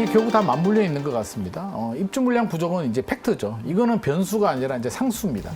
이게 결국 다 맞물려 있는 것 같습니다. 입주 물량 부족은 이제 팩트죠. 이거는 변수가 아니라 이제 상수입니다.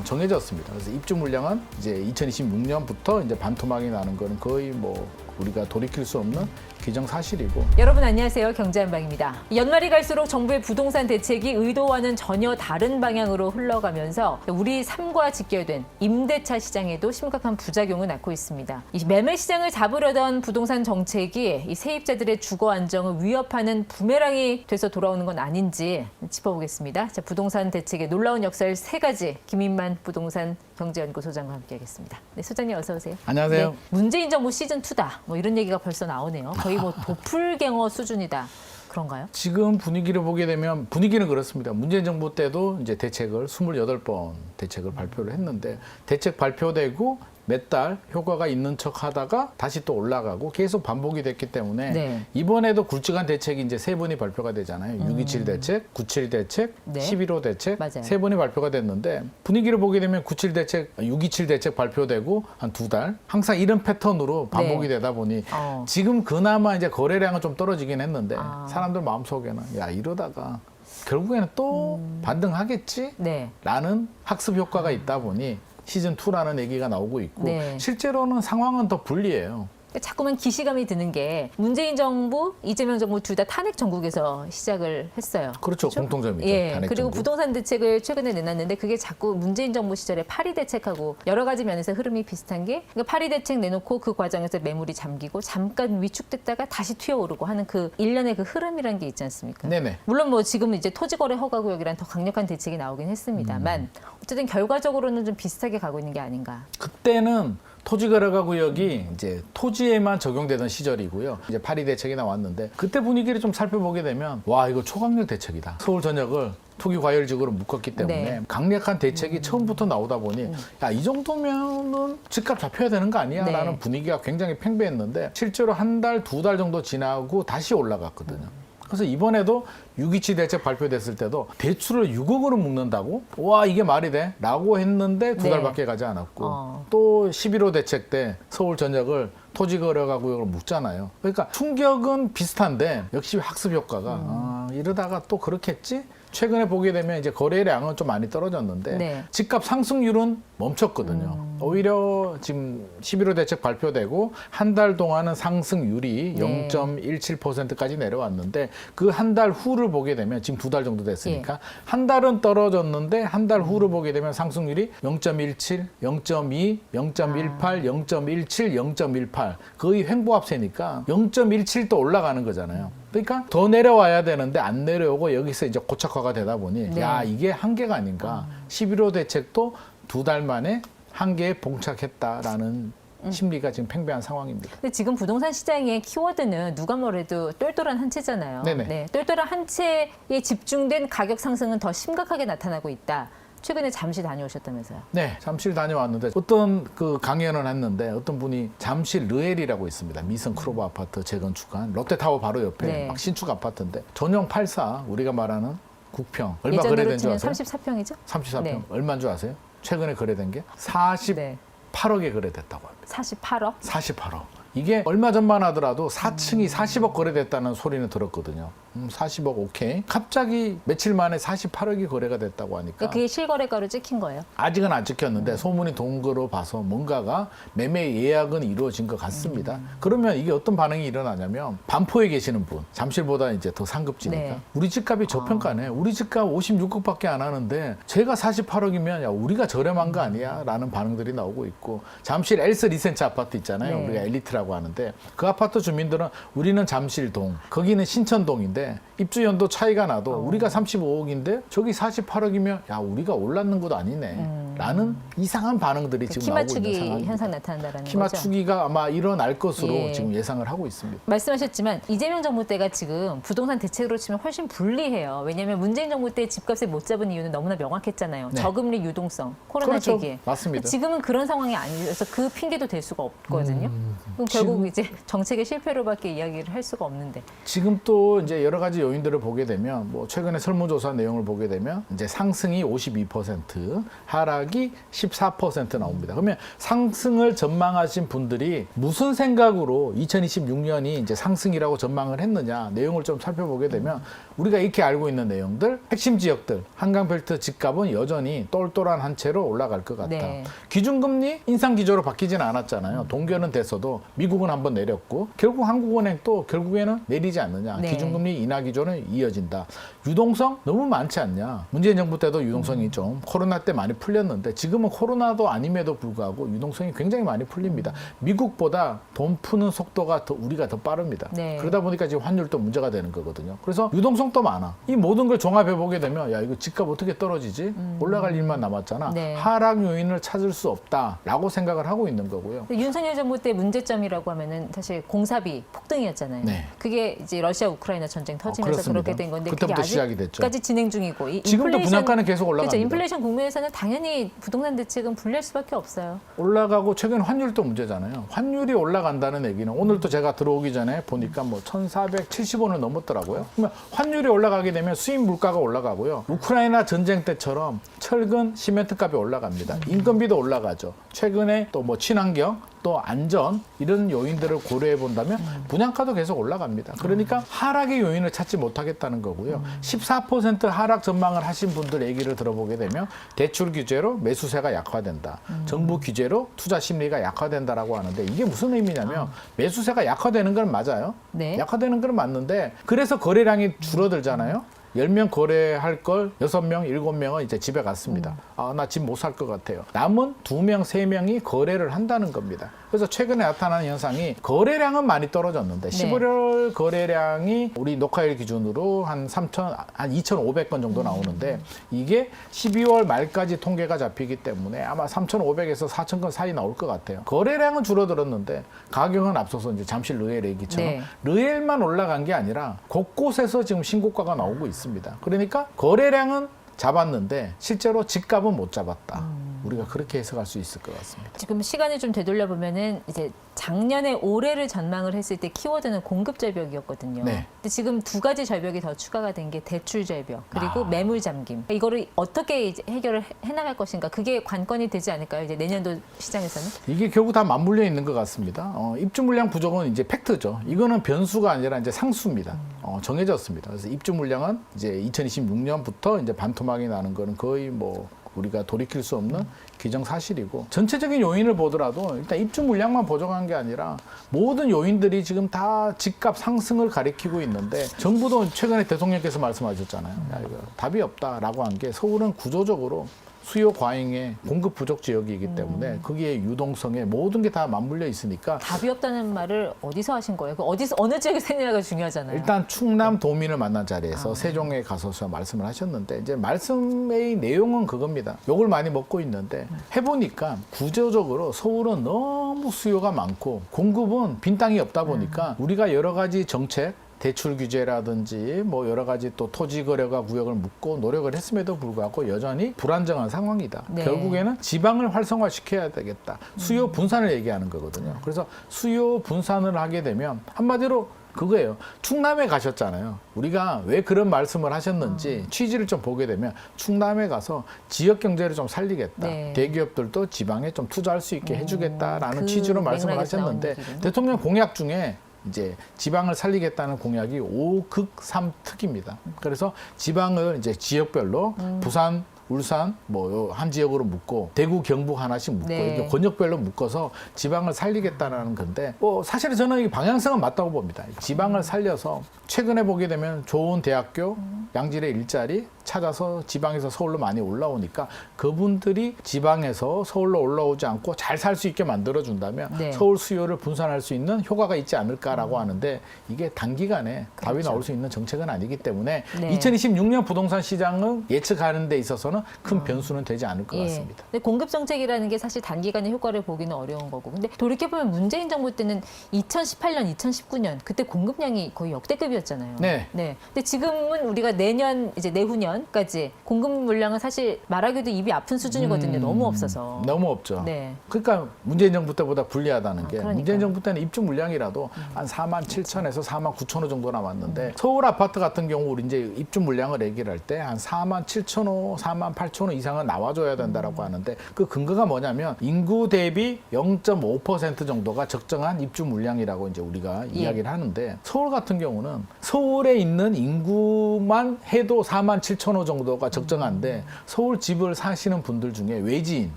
정해졌습니다. 그래서 입주 물량은 이제 2026년부터 이제 반토막이 나는 거는 거의 뭐 우리가 돌이킬 수 없는 기정사실이고. 여러분 안녕하세요. 경제한방입니다. 연말이 갈수록 정부의 부동산 대책이 의도와는 전혀 다른 방향으로 흘러가면서 우리 삶과 직결된 임대차 시장에도 심각한 부작용을 낳고 있습니다. 이 매매 시장을 잡으려던 부동산 정책이 이 세입자들의 주거 안정을 위협하는 부메랑이 돼서 돌아오는 건 아닌지 짚어보겠습니다. 자, 부동산 대책의 놀라운 역사를 세 가지 김인만 부동산 경제연구소장과 함께하겠습니다. 네, 소장님 어서 오세요. 안녕하세요. 네, 문재인 정부 시즌2다. 뭐 이런 얘기가 벌써 나오네요. 거의 뭐 도플갱어 수준이다. 그런가요? 지금 분위기를 보게 되면 분위기는 그렇습니다. 문재인 정부 때도 이제 대책을 28번 대책을 발표를 했는데 대책 발표되고 몇 달 효과가 있는 척 하다가 다시 또 올라가고 계속 반복이 됐기 때문에 네. 이번에도 굵직한 대책이 이제 세 번이 발표가 되잖아요. 627 대책, 97 대책, 네. 11호 대책 맞아요. 세 번이 발표가 됐는데 분위기를 보게 되면 97 대책, 627 대책 발표되고 한 두 달 항상 이런 패턴으로 반복이 네. 되다 보니 어. 지금 그나마 이제 거래량은 좀 떨어지긴 했는데 아. 사람들 마음속에는 야 이러다가 결국에는 또 반등하겠지? 네. 라는 학습 효과가 있다 보니 시즌2라는 얘기가 나오고 있고 네. 실제로는 상황은 더 불리해요. 자꾸만 기시감이 드는 게 문재인 정부, 이재명 정부 둘 다 탄핵 전국에서 시작을 했어요. 그렇죠. 공통점이죠. 예. 탄핵 그리고 정부. 부동산 대책을 최근에 내놨는데 그게 자꾸 문재인 정부 시절에 파리 대책하고 여러 가지 면에서 흐름이 비슷한 게 그러니까 파리 대책 내놓고 그 과정에서 매물이 잠기고 잠깐 위축됐다가 다시 튀어오르고 하는 그 일련의 그 흐름이라는 게 있지 않습니까? 네네. 물론 뭐 지금 이제 토지거래 허가구역이란 더 강력한 대책이 나오긴 했습니다만 어쨌든 결과적으로는 좀 비슷하게 가고 있는 게 아닌가. 그때는 토지거래가 구역이 이제 토지에만 적용되던 시절이고요. 이제 파리 대책이 나왔는데 그때 분위기를 좀 살펴보게 되면 와 이거 초강력 대책이다. 서울 전역을 투기 과열지구로 묶었기 때문에 네. 강력한 대책이 처음부터 나오다 보니 야 이 정도면은 집값 잡혀야 되는 거 아니야? 네. 라는 분위기가 굉장히 팽배했는데 실제로 한 달, 두 달 정도 지나고 다시 올라갔거든요. 그래서 이번에도 627 대책 발표됐을 때도 대출을 6억으로 묶는다고? 와 이게 말이 돼? 라고 했는데 두 네. 달밖에 가지 않았고 또 11호 대책 때 서울 전역을 토지거래가 구역으로 묶잖아요. 그러니까 충격은 비슷한데 역시 학습 효과가 이러다가 또 그렇겠지? 최근에 보게 되면 이제 거래량은 좀 많이 떨어졌는데 네. 집값 상승률은 멈췄거든요. 오히려 지금 11호 대책 발표되고 한 달 동안은 상승률이 네. 0.17%까지 내려왔는데 그 한 달 후를 보게 되면 지금 두 달 정도 됐으니까 한 달은 떨어졌는데 한 달 후를 보게 되면 상승률이 0.17, 0.2, 0.18, 0.17, 0.18 거의 횡보합세니까 0.17도 올라가는 거잖아요. 그러니까 더 내려와야 되는데 안 내려오고 여기서 이제 고착화가 되다 보니 네. 야 이게 한계가 아닌가. 11호 대책도 두 달 만에 한계에 봉착했다라는 심리가 지금 팽배한 상황입니다. 근데 지금 부동산 시장의 키워드는 누가 뭐래도 똘똘한 한 채잖아요. 네네. 네, 똘똘한 한 채에 집중된 가격 상승은 더 심각하게 나타나고 있다. 최근에 잠시 다녀오셨다면서요? 네, 잠실 다녀왔는데 어떤 그 강연을 했는데 어떤 분이 잠실 르엘이라고 있습니다. 미성 크로버 아파트 재건축한 롯데타워 바로 옆에 네. 막 신축 아파트인데 전용 84 우리가 말하는 국평 얼마 예전으로 거래된 줄 치면 아세요? 34평이죠? 34평 네. 얼마인 줄 아세요? 최근에 거래된 게 48억에 거래됐다고 합니다. 48억? 48억. 이게 얼마 전만 하더라도 4층이 40억 거래됐다는 소리는 들었거든요. 40억 오케이. 갑자기 며칠 만에 48억이 거래가 됐다고 하니까 그러니까 그게 실거래가로 찍힌 거예요? 아직은 안 찍혔는데 소문이 돈 거로 봐서 뭔가가 매매 예약은 이루어진 것 같습니다. 그러면 이게 어떤 반응이 일어나냐면 반포에 계시는 분, 잠실보다 이제 더 상급지니까 네. 우리 집값이 저평가네. 우리 집값 56억밖에 안 하는데 제가 48억이면 야 우리가 저렴한 거 아니야? 라는 반응들이 나오고 있고 잠실 엘스 리센츠 아파트 있잖아요. 네. 우리가 엘리트라고 하는데 그 아파트 주민들은 우리는 잠실동, 거기는 신천동인데 입주 연도 차이가 나도 우리가 35억인데 저기 48억이면 야 우리가 올랐는 것도 아니네 라는 이상한 반응들이 지금 키 나오고 있는 맞추기 상황입니다. 현상 나타난다는 키 거죠? 맞추기가 아마 일어날 것으로 예. 지금 예상을 하고 있습니다. 말씀하셨지만 이재명 정부 때가 지금 부동산 대책으로 치면 훨씬 불리해요. 왜냐하면 문재인 정부 때 집값을 못 잡은 이유는 너무나 명확했잖아요. 네. 저금리 유동성, 코로나 그렇죠. 시기에. 맞습니다. 지금은 그런 상황이 아니어서 그 핑계도 될 수가 없거든요. 그럼 결국 이제 정책의 실패로밖에 이야기를 할 수가 없는데. 지금 또 이제 여러 가지 요인들을 보게 되면 뭐 최근에 설문조사 내용을 보게 되면 이제 상승이 52%, 하락이 14% 나옵니다. 그러면 상승을 전망하신 분들이 무슨 생각으로 2026년이 이제 상승이라고 전망을 했느냐 내용을 좀 살펴보게 되면 우리가 이렇게 알고 있는 내용들, 핵심 지역들, 한강벨트 집값은 여전히 똘똘한 한 채로 올라갈 것 같다. 네. 기준금리 인상 기조로 바뀌지는 않았잖아요. 동결은 됐어도 미국은 한번 내렸고 결국 한국은행 또 결국에는 내리지 않느냐. 네. 기준금리 인하 기조는 이어진다. 유동성 너무 많지 않냐. 문재인 정부 때도 유동성이 좀 코로나 때 많이 풀렸는데 지금은 코로나도 아님에도 불구하고 유동성이 굉장히 많이 풀립니다. 미국보다 돈 푸는 속도가 우리가 더 빠릅니다. 네. 그러다 보니까 지금 환율도 문제가 되는 거거든요. 그래서 유동성도 많아. 이 모든 걸 종합해 보게 되면 야 이거 집값 어떻게 떨어지지? 올라갈 일만 남았잖아. 네. 하락 요인을 찾을 수 없다라고 생각을 하고 있는 거고요. 윤석열 정부 때 문제점이라고 하면은 사실 공사비 폭등이었잖아요. 네. 그게 이제 러시아 우크라이나 전쟁 터지면서 그렇습니다. 그렇게 된 건데 그때부터 그게 시작이 됐죠. 아직까지 진행 중이고 지금도 분양가는 계속 올라갑니다. 그렇죠. 인플레이션 국면에서는 당연히 부동산 대책은 불리할 수밖에 없어요. 올라가고 최근 환율도 문제잖아요. 환율이 올라간다는 얘기는 오늘도 제가 들어오기 전에 보니까 뭐 1,470원을 넘었더라고요. 그러면 환율이 올라가게 되면 수입 물가가 올라가고요. 우크라이나 전쟁 때처럼 철근, 시멘트 값이 올라갑니다. 인건비도 올라가죠. 최근에 또 뭐 친환경, 또 안전 이런 요인들을 고려해 본다면 분양가도 계속 올라갑니다. 그러니까 하락의 요인을 찾지 못하겠다는 거고요. 14% 하락 전망을 하신 분들 얘기를 들어보게 되면 대출 규제로 매수세가 약화된다. 정부 규제로 투자 심리가 약화된다라고 하는데 이게 무슨 의미냐면 매수세가 약화되는 건 맞아요. 네. 약화되는 건 맞는데 그래서 거래량이 줄어들잖아요. 10명 거래할 걸 6명, 7명은 이제 집에 갔습니다. 아, 나 집 못 살 것 같아요. 남은 2명, 3명이 거래를 한다는 겁니다. 그래서 최근에 나타나는 현상이 거래량은 많이 떨어졌는데 네. 11월 거래량이 우리 녹화일 기준으로 한 2,500건 정도 나오는데 이게 12월 말까지 통계가 잡히기 때문에 아마 3,500에서 4,000건 사이 나올 것 같아요. 거래량은 줄어들었는데 가격은 앞서서 이제 잠실 르엘 얘기처럼 네. 르엘만 올라간 게 아니라 곳곳에서 지금 신고가가 나오고 있습니다. 그러니까 거래량은 잡았는데 실제로 집값은 못 잡았다. 우리가 그렇게 해석할 수 있을 것 같습니다. 지금 시간을 좀 되돌려 보면은 이제 작년에 올해를 전망을 했을 때 키워드는 공급 절벽이었거든요. 네. 근데 지금 두 가지 절벽이 더 추가가 된 게 대출 절벽 그리고 매물 잠김. 이거를 어떻게 이제 해결을 해나갈 것인가 그게 관건이 되지 않을까요? 이제 내년도 시장에서는? 이게 결국 다 맞물려 있는 것 같습니다. 입주 물량 부족은 이제 팩트죠. 이거는 변수가 아니라 이제 상수입니다. 정해졌습니다. 그래서 입주 물량은 이제 2026년부터 이제 반토막이 나는 거는 거의 뭐 우리가 돌이킬 수 없는 기정사실이고 전체적인 요인을 보더라도 일단 입주 물량만 보정한 게 아니라 모든 요인들이 지금 다 집값 상승을 가리키고 있는데 정부도 최근에 대통령께서 말씀하셨잖아요. 야, 이거 답이 없다라고 한 게 서울은 구조적으로 수요 과잉의 공급 부족 지역이기 때문에 거기에 유동성에 모든 게 다 맞물려 있으니까 답이 없다는 말을 어디서 하신 거예요? 그 어디서 어느 지역에 생기냐가 중요하잖아요. 일단 충남 도민을 만난 자리에서 세종에 가서서 말씀을 하셨는데 이제 말씀의 내용은 그겁니다. 욕을 많이 먹고 있는데 해보니까 구조적으로 서울은 너무 수요가 많고 공급은 빈 땅이 없다 보니까 우리가 여러 가지 정책 대출 규제라든지 뭐 여러 가지 또 토지 거래가 구역을 묶고 노력을 했음에도 불구하고 여전히 불안정한 상황이다. 네. 결국에는 지방을 활성화시켜야 되겠다. 수요 분산을 얘기하는 거거든요. 그래서 수요 분산을 하게 되면 한마디로 그거예요. 충남에 가셨잖아요. 우리가 왜 그런 말씀을 하셨는지 취지를 좀 보게 되면 충남에 가서 지역 경제를 좀 살리겠다. 네. 대기업들도 지방에 좀 투자할 수 있게 해주겠다라는 그 취지로 말씀을 맥락에서 하셨는데 나오는 길은? 대통령 공약 중에 이제 지방을 살리겠다는 공약이 5극3특입니다. 그래서 지방을 이제 지역별로 부산, 울산 뭐 한 지역으로 묶고 대구, 경북 하나씩 묶고 네. 이렇게 권역별로 묶어서 지방을 살리겠다는 건데 뭐 사실은 저는 이 방향성은 맞다고 봅니다. 지방을 살려서 최근에 보게 되면 좋은 대학교, 양질의 일자리 찾아서 지방에서 서울로 많이 올라오니까 그분들이 지방에서 서울로 올라오지 않고 잘 살 수 있게 만들어준다면 네. 서울 수요를 분산할 수 있는 효과가 있지 않을까라고 하는데 이게 단기간에 답이 그렇죠. 나올 수 있는 정책은 아니기 때문에 네. 2026년 부동산 시장은 예측하는 데 있어서는 큰 변수는 되지 않을 것 같습니다. 근데 공급 정책이라는 게 사실 단기간에 효과를 보기는 어려운 거고. 근데 돌이켜보면 문재인 정부 때는 2018년, 2019년 그때 공급량이 거의 역대급이었잖아요. 네. 근데 지금은 우리가 내년 이제 내후년 2020년까지 공급 물량은 사실 말하기도 입이 아픈 수준이거든요. 너무 없어서. 너무 없죠. 네. 그러니까 문재인 정부 때보다 불리하다는 게 그러니까요. 문재인 정부 때는 입주 물량이라도 한 4만 7천에서 4만 9천 호 정도 남았는데 서울 아파트 같은 경우 우리 이제 입주 물량을 얘기를 할 때 한 4만 7천 호, 4만 8천 호 이상은 나와줘야 된다라고 하는데 그 근거가 뭐냐면 인구 대비 0.5% 정도가 적정한 입주 물량이라고 이제 우리가 이야기를 하는데 서울 같은 경우는 서울에 있는 인구만 해도 4만 7천 호 정도가 적정한데 서울 집을 사시는 분들 중에 외지인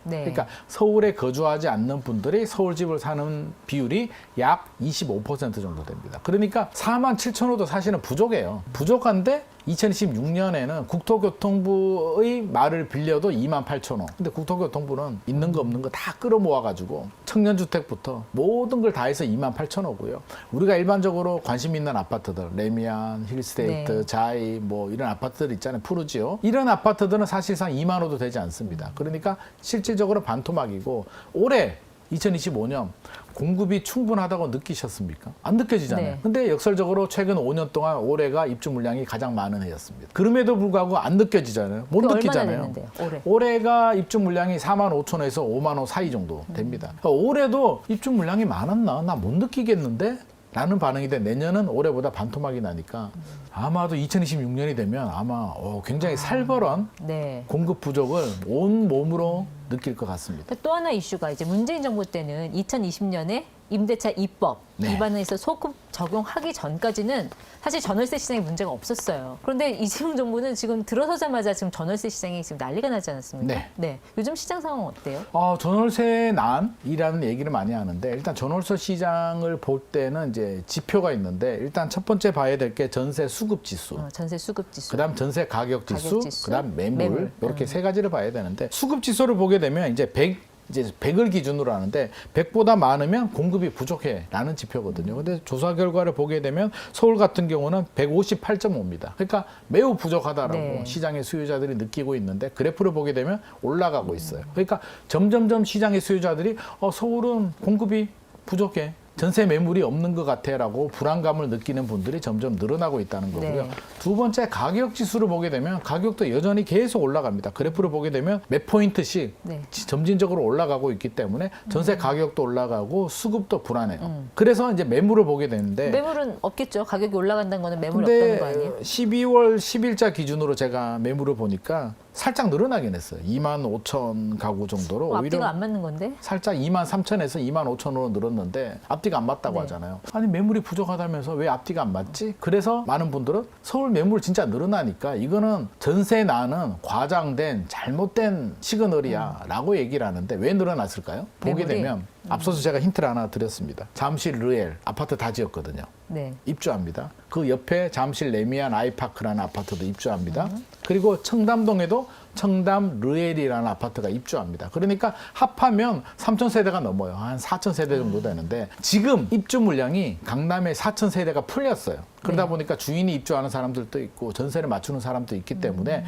네. 그러니까 서울에 거주하지 않는 분들이 서울 집을 사는 비율이 약 25% 정도 됩니다. 그러니까 4만 7천 호도 사실은 부족해요. 부족한데 2016년에는 국토교통부의 말을 빌려도 2만 8천 호. 근데 국토교통부는 있는 거 없는 거 다 끌어모아가지고 청년주택부터 모든 걸 다 해서 2만 8천 호고요. 우리가 일반적으로 관심 있는 아파트들, 레미안, 힐스테이트, 네. 자이 뭐 이런 아파트들 있잖아요. 푸르지오. 이런 아파트들은 사실상 2만 호도 되지 않습니다. 그러니까 실질적으로 반토막이고 올해 2025년 공급이 충분하다고 느끼셨습니까? 안 느껴지잖아요. 네. 근데 역설적으로 최근 5년 동안 올해가 입주 물량이 가장 많은 해였습니다. 그럼에도 불구하고 안 느껴지잖아요. 못 그게 느끼잖아요. 얼마나 됐는데요, 올해? 올해가 입주 물량이 4만 5천에서 5만 호 사이 정도 됩니다. 그러니까 올해도 입주 물량이 많았나? 나 못 느끼겠는데? 라는 반응이 돼 내년은 올해보다 반토막이 나니까 아마도 2026년이 되면 아마 굉장히 살벌한 네. 공급 부족을 온 몸으로 느낄 것 같습니다. 또 하나 이슈가 이제 문재인 정부 때는 2020년에 임대차 입법 네. 입안에서 소급 적용하기 전까지는 사실 전월세 시장에 문제가 없었어요. 그런데 이재명 정부는 지금 들어서자마자 지금 전월세 시장이 지금 난리가 나지 않았습니까? 네. 요즘 시장 상황 어때요? 전월세 난이라는 얘기를 많이 하는데 일단 전월세 시장을 볼 때는 이제 지표가 있는데 일단 첫 번째 봐야 될 게 전세 수급 지수. 전세 수급 지수. 그다음 전세 가격 지수, 가격 지수, 그다음 매물, 매물. 이렇게 세 가지를 봐야 되는데 수급 지수를 보게 되면 이제 100을 기준으로 하는데 100보다 많으면 공급이 부족해라는 지표거든요. 근데 조사 결과를 보게 되면 서울 같은 경우는 158.5입니다. 그러니까 매우 부족하다라고 네. 시장의 수요자들이 느끼고 있는데 그래프를 보게 되면 올라가고 있어요. 그러니까 점점점 시장의 수요자들이 서울은 공급이 부족해. 전세 매물이 없는 것 같아라고 불안감을 느끼는 분들이 점점 늘어나고 있다는 거고요. 네. 두 번째 가격 지수를 보게 되면 가격도 여전히 계속 올라갑니다. 그래프를 보게 되면 몇 포인트씩 네. 점진적으로 올라가고 있기 때문에 전세 가격도 올라가고 수급도 불안해요. 그래서 이제 매물을 보게 되는데 매물은 없겠죠. 가격이 올라간다는 거는 매물이 근데 없다는 거 아니에요? 12월 10일자 기준으로 제가 매물을 보니까 살짝 늘어나긴 했어요. 2만 5천 가구 정도로 앞뒤가 오히려 안 맞는 건데? 살짝 2만 3천에서 2만 5천으로 늘었는데 앞뒤가 안 맞다고 네. 하잖아요. 아니 매물이 부족하다면서 왜 앞뒤가 안 맞지? 그래서 많은 분들은 서울 매물 진짜 늘어나니까 이거는 전세 나는 과장된 잘못된 시그널이야 라고 얘기를 하는데 왜 늘어났을까요? 보게 매물이? 되면 앞서서 제가 힌트를 하나 드렸습니다. 잠실 르엘 아파트 다 지었거든요. 네. 입주합니다. 그 옆에 잠실 레미안 아이파크라는 아파트도 입주합니다. 그리고 청담동에도 청담 르엘이라는 아파트가 입주합니다. 그러니까 합하면 3,000세대가 넘어요. 한 4,000세대 정도 되는데 지금 입주 물량이 강남에 4,000세대가 풀렸어요. 그러다 네. 보니까 주인이 입주하는 사람들도 있고 전세를 맞추는 사람도 있기 때문에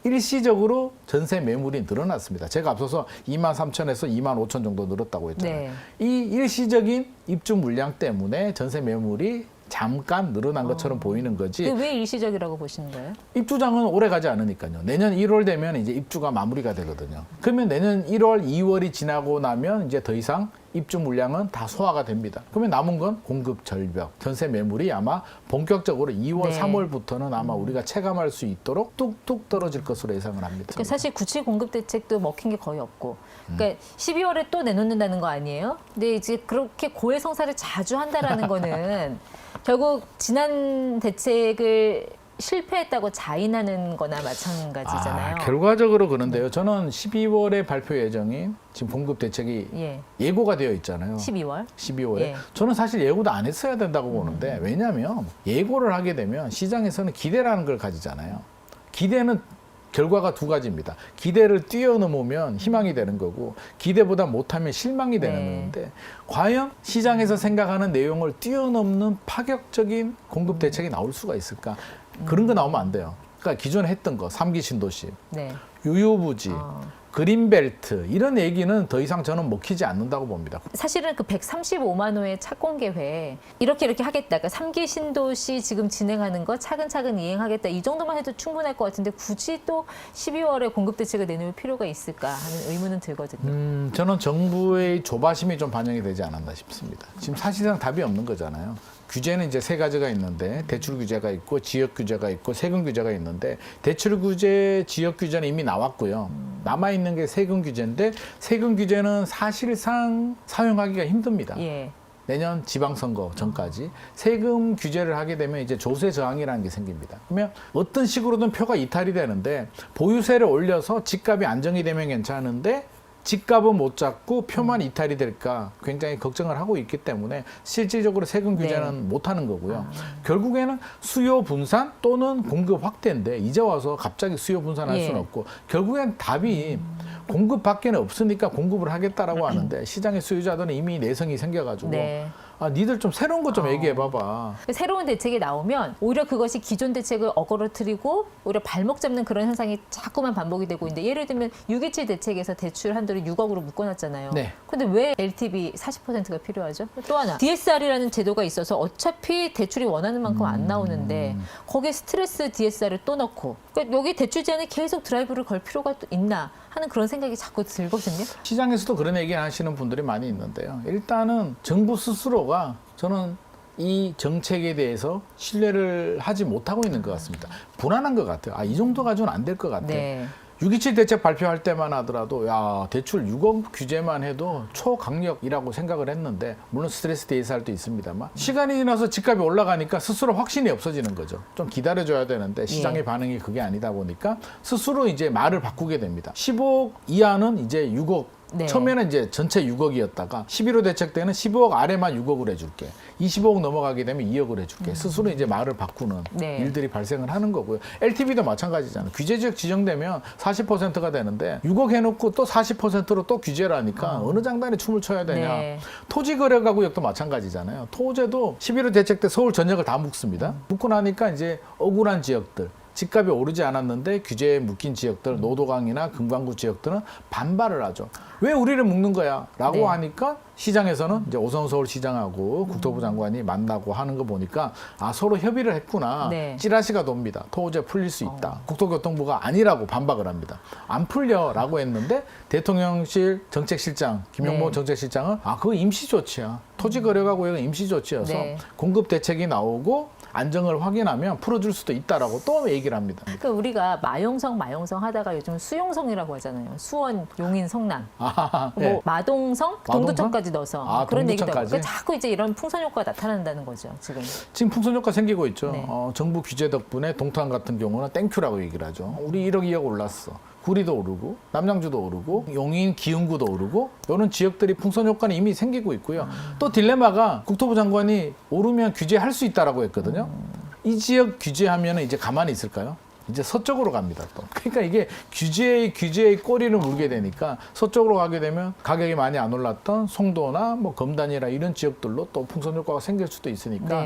일시적으로 전세 매물이 늘어났습니다. 제가 앞서서 2만 3천에서 2만 5천 정도 늘었다고 했잖아요. 네. 이 일시적인 입주 물량 때문에 전세 매물이 잠깐 늘어난 것처럼 보이는 거지. 그게 왜 일시적이라고 보시는 거예요? 입주장은 오래 가지 않으니까요. 내년 1월 되면 이제 입주가 마무리가 되거든요. 그러면 내년 1월, 2월이 지나고 나면 이제 더 이상 입주 물량은 다 소화가 됩니다. 그러면 남은 건 공급 절벽, 전세 매물이 아마 본격적으로 2월, 네. 3월부터는 아마 우리가 체감할 수 있도록 뚝뚝 떨어질 것으로 예상을 합니다. 그러니까 사실 구치 공급 대책도 먹힌 게 거의 없고, 그러니까 12월에 또 내놓는다는 거 아니에요? 근데 이제 그렇게 고해성사를 자주 한다라는 거는 결국 지난 대책을 실패했다고 자인하는 거나 마찬가지잖아요. 결과적으로 그런데요. 저는 12월에 발표 예정인 지금 공급 대책이 예. 예고가 되어 있잖아요. 12월. 12월에. 예. 저는 사실 예고도 안 했어야 된다고 보는데 왜냐하면 예고를 하게 되면 시장에서는 기대라는 걸 가지잖아요. 기대는 결과가 두 가지입니다. 기대를 뛰어넘으면 희망이 되는 거고 기대보다 못하면 실망이 되는 네. 건데 과연 시장에서 생각하는 내용을 뛰어넘는 파격적인 공급 대책이 나올 수가 있을까? 그런 거 나오면 안 돼요. 그러니까 기존에 했던 거 3기 신도시, 네. 유효부지, 그린벨트 이런 얘기는 더 이상 저는 먹히지 않는다고 봅니다. 사실은 그 135만 호의 착공계획 이렇게 하겠다. 그러니까 3기 신도시 지금 진행하는 거 차근차근 이행하겠다. 이 정도만 해도 충분할 것 같은데 굳이 또 12월에 공급 대책을 내놓을 필요가 있을까 하는 의문은 들거든요. 저는 정부의 조바심이 좀 반영이 되지 않았나 싶습니다. 지금 사실상 답이 없는 거잖아요. 규제는 이제 세 가지가 있는데 대출 규제가 있고 지역 규제가 있고 세금 규제가 있는데 대출 규제, 지역 규제는 이미 나왔고요. 남아 있는 게 세금 규제인데 세금 규제는 사실상 사용하기가 힘듭니다. 예. 내년 지방선거 전까지 세금 규제를 하게 되면 이제 조세 저항이라는 게 생깁니다. 그러면 어떤 식으로든 표가 이탈이 되는데 보유세를 올려서 집값이 안정이 되면 괜찮은데 집값은 못 잡고 표만 이탈이 될까 굉장히 걱정을 하고 있기 때문에 실질적으로 세금 규제는 못 하는 거고요. 결국에는 수요 분산 또는 공급 확대인데 이제 와서 갑자기 수요 분산할 수는 없고 결국엔 답이 공급 밖에는 없으니까 공급을 하겠다라고 하는데 시장의 수요자들은 이미 내성이 생겨가지고 니들 좀 새로운 것 좀 얘기해봐봐. 새로운 대책이 나오면 오히려 그것이 기존 대책을 어거러뜨리고 오히려 발목 잡는 그런 현상이 자꾸만 반복이 되고 있는데 예를 들면 6.27 대책에서 대출 한도를 6억으로 묶어놨잖아요. 네. 근데 왜 LTV 40%가 필요하죠? 또 하나 DSR이라는 제도가 있어서 어차피 대출이 원하는 만큼 안 나오는데 거기에 스트레스 DSR을 또 넣고 그러니까 여기 대출 제한에 계속 드라이브를 걸 필요가 또 있나 하는 그런 생각이 자꾸 들거든요. 시장에서도 그런 얘기 하시는 분들이 많이 있는데요. 일단은 정부 스스로가 저는 이 정책에 대해서 신뢰를 하지 못하고 있는 것 같습니다. 불안한 것 같아요. 이 정도 가지고는 안 될 것 같아. 6.27 대책 발표할 때만 하더라도 대출 6억 규제만 해도 초강력이라고 생각을 했는데 물론 스트레스 DSR도 있습니다만 시간이 지나서 집값이 올라가니까 스스로 확신이 없어지는 거죠. 좀 기다려줘야 되는데 시장의 반응이 그게 아니다 보니까 스스로 이제 말을 바꾸게 됩니다. 15억 이하는 이제 6억 처음에는 이제 전체 6억이었다가 11호 대책 때는 15억 아래만 6억을 해줄게. 25억 넘어가게 되면 2억을 해줄게. 스스로 이제 말을 바꾸는 일들이 발생을 하는 거고요. LTV도 마찬가지잖아요. 규제 지역 지정되면 40%가 되는데 6억 해놓고 또 40%로 또 규제를 하니까 어느 장단에 춤을 춰야 되냐. 토지거래가구역도 마찬가지잖아요. 토제도 11호 대책 때 서울 전역을 다 묶습니다. 묶고 나니까 이제 억울한 지역들. 집값이 오르지 않았는데 규제에 묶인 지역들, 노도강이나 금강구 지역들은 반발을 하죠. 왜 우리를 묶는 거야? 라고 하니까 시장에서는 이제 오성 서울시장하고 국토부 장관이 만나고 하는 거 보니까 서로 협의를 했구나. 찌라시가 돕니다. 토제 풀릴 수 있다. 국토교통부가 아니라고 반박을 합니다. 안 풀려라고 했는데 대통령실 정책실장 김용모 정책실장은 그거 임시조치야. 토지거래가구역은 임시조치여서 공급 대책이 나오고 안정을 확인하면 풀어줄 수도 있다라고 또 얘기를 합니다. 그러니까 우리가 마용성 하다가 요즘 수용성이라고 하잖아요. 수원, 용인, 성남, 마동성, 동두천까지 넣어서 그런 얘기도 하고. 그러니까 자꾸 이제 이런 풍선 효과가 나타난다는 거죠. 지금 풍선 효과 생기고 있죠. 정부 규제 덕분에 동탄 같은 경우는 땡큐라고 얘기를 하죠. 우리 1억 2억 올랐어. 구리도 오르고 남양주도 오르고 용인 기흥구도 오르고 이런 지역들이 풍선 효과는 이미 생기고 있고요. 또 딜레마가 국토부 장관이 오르면 규제할 수 있다라고 했거든요. 이 지역 규제하면 이제 가만히 있을까요? 이제 서쪽으로 갑니다. 또. 그러니까 이게 규제의 꼬리를 물게 되니까 서쪽으로 가게 되면 가격이 많이 안 올랐던 송도나 뭐 검단이나 이런 지역들로 또 풍선 효과가 생길 수도 있으니까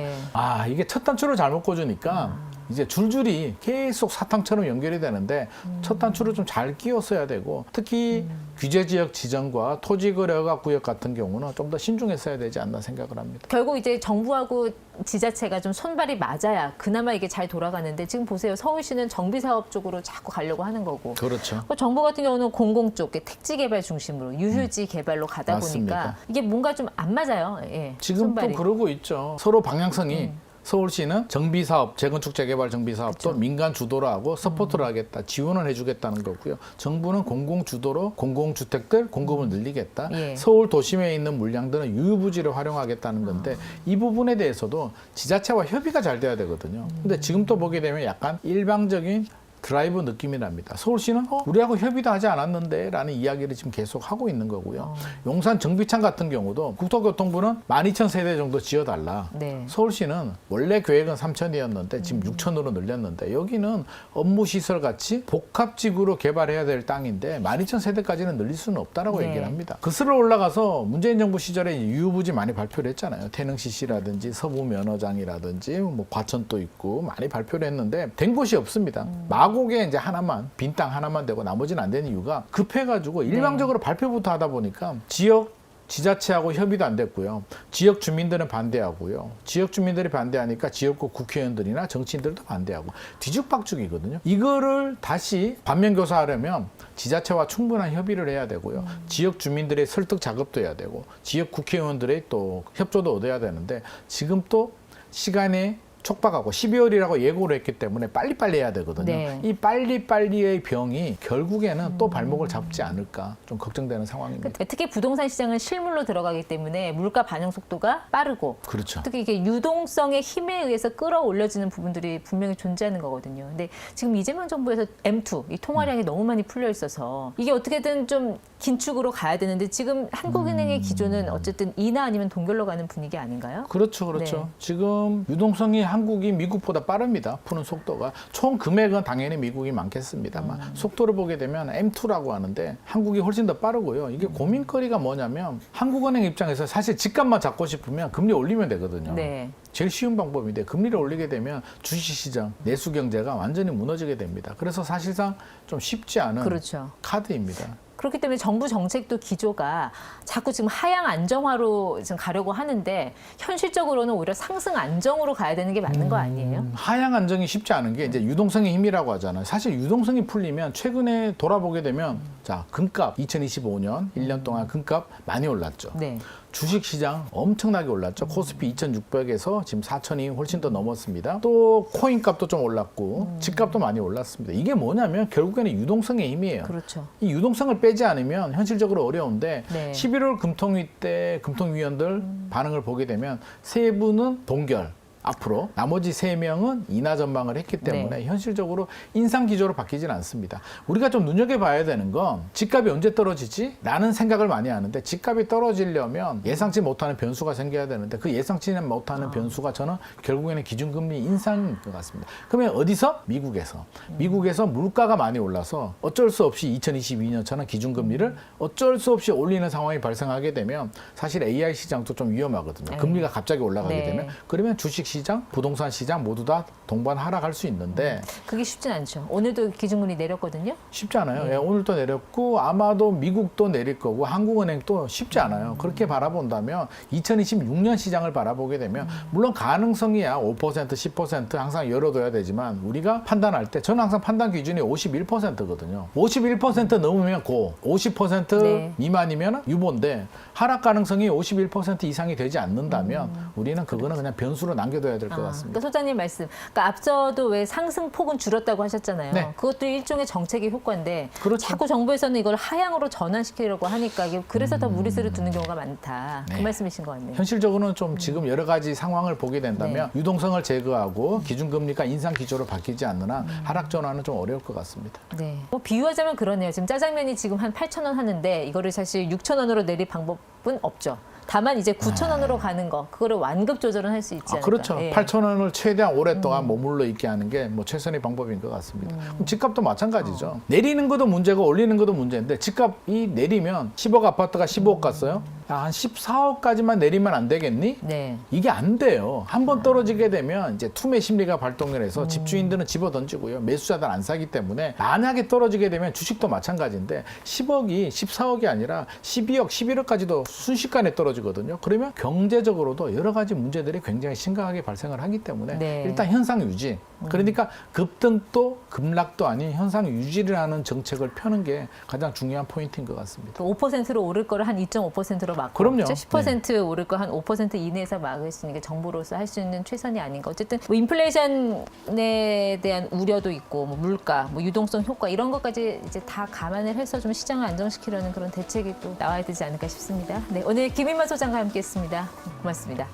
이게 첫 단추를 잘못 꽂으니까 이제 줄줄이 계속 사탕처럼 연결이 되는데 첫 단추를 좀 잘 끼웠어야 되고 특히 규제 지역 지정과 토지 거래가 구역 같은 경우는 좀 더 신중했어야 되지 않나 생각을 합니다. 결국 이제 정부하고 지자체가 좀 손발이 맞아야 그나마 이게 잘 돌아가는데 지금 보세요. 서울시는 정비 사업 쪽으로 자꾸 가려고 하는 거고. 그렇죠. 정부 같은 경우는 공공 쪽, 택지 개발 중심으로 유휴지 개발로 가다 맞습니다. 보니까 이게 뭔가 좀 안 맞아요. 지금 손발이. 또 그러고 있죠. 서로 방향성이 서울시는 정비사업, 재건축 재개발 정비사업도 민간 주도로 하고 서포트를 하겠다, 지원을 해주겠다는 거고요. 정부는 공공 주도로 공공주택들 공급을 늘리겠다. 서울 도심에 있는 물량들은 유유부지를 활용하겠다는 건데 이 부분에 대해서도 지자체와 협의가 잘 돼야 되거든요. 근데 지금 또 보게 되면 약간 일방적인 드라이브 느낌이 납니다. 서울시는 우리하고 협의도 하지 않았는데 라는 이야기를 지금 계속 하고 있는 거고요. 용산 정비창 같은 경우도 국토교통부는 12,000세대 정도 지어달라. 서울시는 원래 계획은 3,000이었는데 지금 6,000으로 늘렸는데 여기는 업무시설 같이 복합지구로 개발해야 될 땅인데 12,000세대까지는 늘릴 수는 없다라고 얘기를 합니다. 거슬러 올라가서 문재인 정부 시절에 유유부지 많이 발표를 했잖아요. 태릉CC라든지 서부면허장이라든지 뭐 과천도 있고 많이 발표를 했는데 된 곳이 없습니다. 마구 마곡에 이제 하나만 빈 땅 하나만 되고 나머지는 안 되는 이유가 급해가지고 일방적으로 발표부터 하다 보니까 지역 지자체하고 협의도 안 됐고요. 지역 주민들은 반대하고요. 지역 주민들이 반대하니까 지역구 국회의원들이나 정치인들도 반대하고 뒤죽박죽이거든요. 이거를 다시 반면교사하려면 지자체와 충분한 협의를 해야 되고요. 지역 주민들의 설득 작업도 해야 되고 지역 국회의원들의 또 협조도 얻어야 되는데 지금 또 시간에 촉박하고 12월이라고 예고를 했기 때문에 빨리빨리 해야 되거든요. 네. 이 빨리빨리의 병이 결국에는 또 발목을 잡지 않을까 좀 걱정되는 상황입니다. 특히 부동산 시장은 실물로 들어가기 때문에 물가 반영 속도가 빠르고 그렇죠. 특히 이게 유동성의 힘에 의해서 끌어올려지는 부분들이 분명히 존재하는 거거든요. 근데 지금 이재명 정부에서 M2 이 통화량이 너무 많이 풀려 있어서 이게 어떻게든 좀 긴축으로 가야 되는데 지금 한국은행의 기조는 어쨌든 인하 아니면 동결로 가는 분위기 아닌가요? 그렇죠, 그렇죠. 네. 지금 유동성이 한국이 미국보다 빠릅니다. 푸는 속도가. 총 금액은 당연히 미국이 많겠습니다만 속도를 보게 되면 M2라고 하는데 한국이 훨씬 더 빠르고요. 이게 고민거리가 뭐냐면 한국은행 입장에서 사실 집값만 잡고 싶으면 금리 올리면 되거든요. 네. 제일 쉬운 방법인데 금리를 올리게 되면 주식시장, 내수 경제가 완전히 무너지게 됩니다. 그래서 사실상 좀 쉽지 않은 그렇죠. 카드입니다. 그렇기 때문에 정부 정책도 기조가 자꾸 지금 하향 안정화로 지금 가려고 하는데 현실적으로는 오히려 상승 안정으로 가야 되는 게 맞는 거 아니에요? 하향 안정이 쉽지 않은 게 이제 유동성의 힘이라고 하잖아요. 사실 유동성이 풀리면 최근에 돌아보게 되면 자, 금값 2025년 1년 동안 금값 많이 올랐죠. 네. 주식시장 엄청나게 올랐죠. 코스피 2,600에서 지금 4,000이 훨씬 더 넘었습니다. 또 코인 값도 좀 올랐고 집값도 많이 올랐습니다. 이게 뭐냐면 결국에는 유동성의 힘이에요. 그렇죠. 이 유동성을 빼지 않으면 현실적으로 어려운데 네. 11월 금통위 때 금통위원들 반응을 보게 되면 세 분은 동결. 앞으로 나머지 3명은 인하 전망을 했기 때문에 네. 현실적으로 인상 기조로 바뀌지는 않습니다. 우리가 좀 눈여겨봐야 되는 건 집값이 언제 떨어지지? 라는 생각을 많이 하는데 집값이 떨어지려면 예상치 못하는 변수가 생겨야 되는데 그 예상치 못하는 변수가 저는 결국에는 기준금리 인상인 것 같습니다. 그러면 어디서? 미국에서. 미국에서 물가가 많이 올라서 어쩔 수 없이 2022년처럼 기준금리를 어쩔 수 없이 올리는 상황이 발생하게 되면 사실 AI 시장도 좀 위험하거든요. 금리가 갑자기 올라가게 네. 되면 그러면 주식 시장, 부동산 시장 모두 다 동반 하락할 수 있는데 그게 쉽진 않죠. 오늘도 기준금리 내렸거든요. 쉽지 않아요. 예, 오늘도 내렸고 아마도 미국도 내릴 거고 한국은행도 쉽지 않아요. 그렇게 바라본다면 2026년 시장을 바라보게 되면 물론 가능성이야 5%, 10% 항상 열어둬야 되지만 우리가 판단할 때 저는 항상 판단 기준이 51%거든요. 51% 넘으면 고, 50% 네. 미만이면 유보인데 하락 가능성이 51% 이상이 되지 않는다면 우리는 그거는 그냥 변수로 남겨둬야 될 것 같습니다. 그러니까 소장님 말씀. 그러니까 앞서도 왜 상승폭은 줄었다고 하셨잖아요. 네. 그것도 일종의 정책의 효과인데 그렇죠. 자꾸 정부에서는 이걸 하향으로 전환시키려고 하니까 이게 그래서 더 무리수를 두는 경우가 많다. 그 네. 말씀이신 것 같네요. 현실적으로는 좀 지금 여러 가지 상황을 보게 된다면 유동성을 제거하고 기준금리가 인상 기조로 바뀌지 않는 한 하락 전환은 좀 어려울 것 같습니다. 네. 뭐 비유하자면 그러네요. 지금 짜장면이 지금 한 8,000원 하는데 이거를 사실 6,000원으로 내릴 방법은 없죠. 다만 이제 9,000원으로 가는 거 그거를 완급 조절은 할 수 있지 않을까. 그렇죠. 예. 8,000원을 최대한 오랫동안 머물러 있게 하는 게 뭐 최선의 방법인 것 같습니다. 그럼 집값도 마찬가지죠. 내리는 것도 문제고 올리는 것도 문제인데 집값이 내리면 10억 아파트가 15억 갔어요. 야, 한 14억까지만 내리면 안 되겠니? 네. 이게 안 돼요. 한 번 떨어지게 되면 이제 투매 심리가 발동을 해서 집주인들은 집어 던지고요. 매수자들 안 사기 때문에 만약에 떨어지게 되면 주식도 마찬가지인데 10억이 14억이 아니라 12억, 11억까지도 순식간에 떨어지거든요. 그러면 경제적으로도 여러 가지 문제들이 굉장히 심각하게 발생을 하기 때문에 네. 일단 현상 유지. 그러니까 급등도 급락도 아닌 현상 유지를 하는 정책을 펴는 게 가장 중요한 포인트인 것 같습니다. 5%로 오를 거를 한 2.5%로 막고 그럼요. 10% 오를 거 한 5% 이내에서 막을 수 있는 게 정부로서 할 수 있는 최선이 아닌가. 어쨌든 뭐 인플레이션에 대한 우려도 있고 뭐 물가, 뭐 유동성 효과 이런 것까지 이제 다 감안을 해서 좀 시장을 안정시키려는 그런 대책이 또 나와야 되지 않을까 싶습니다. 네, 오늘 김인만 소장과 함께했습니다. 고맙습니다.